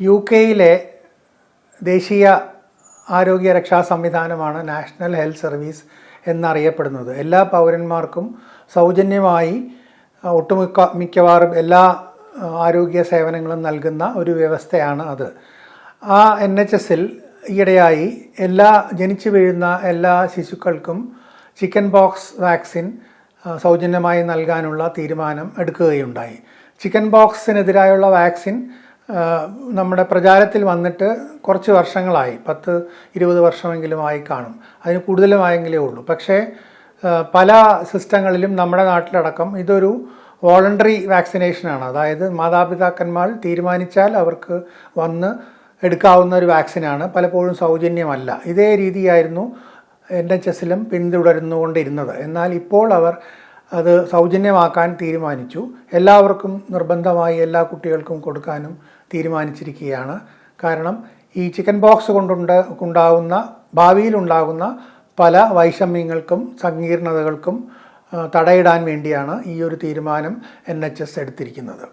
UK-യിലെ ദേശീയ ആരോഗ്യ രക്ഷാ സംവിധാനമാണ് നാഷണൽ ഹെൽത്ത് സർവീസ് എന്നറിയപ്പെടുന്നത്. എല്ലാ പൗരന്മാർക്കും സൗജന്യമായി മിക്കവാറും എല്ലാ ആരോഗ്യ സേവനങ്ങളും നൽകുന്ന ഒരു വ്യവസ്ഥയാണ് അത്. ആ NHSൽ ഈയിടെയായി ജനിച്ചു വീഴുന്ന എല്ലാ ശിശുക്കൾക്കും ചിക്കൻ പോക്സ് വാക്സിൻ സൗജന്യമായി നൽകാനുള്ള തീരുമാനം എടുക്കുകയുണ്ടായി. ചിക്കൻ പോക്സിനെതിരായുള്ള വാക്സിൻ നമ്മുടെ പ്രചാരത്തിൽ വന്നിട്ട് കുറച്ച് വർഷങ്ങളായി, 10-20 വർഷമെങ്കിലുമായി കാണും, അതിന് കൂടുതലുമായെങ്കിലേ ഉള്ളൂ. പക്ഷേ പല സിസ്റ്റങ്ങളിലും നമ്മുടെ നാട്ടിലടക്കം ഇതൊരു വോളണ്ടറി വാക്സിനേഷനാണ്. അതായത് മാതാപിതാക്കന്മാർ തീരുമാനിച്ചാൽ അവർക്ക് വന്ന് എടുക്കാവുന്ന ഒരു വാക്സിനാണ്, പലപ്പോഴും സൗജന്യമല്ല. ഇതേ രീതിയായിരുന്നു NHSലും പിന്തുടർന്നുകൊണ്ടിരുന്നത്. എന്നാൽ ഇപ്പോൾ അവർ അത് സൗജന്യമാക്കാൻ തീരുമാനിച്ചു. എല്ലാവർക്കും നിർബന്ധമായി എല്ലാ കുട്ടികൾക്കും കൊടുക്കാനും തീരുമാനിച്ചിരിക്കുകയാണ്. കാരണം ഈ ചിക്കൻ പോക്സ് ഭാവിയിലുണ്ടാകുന്ന പല വൈഷമ്യങ്ങൾക്കും സങ്കീർണതകൾക്കും തടയിടാൻ വേണ്ടിയാണ് ഈ ഒരു തീരുമാനം NHS എടുത്തിരിക്കുന്നത്.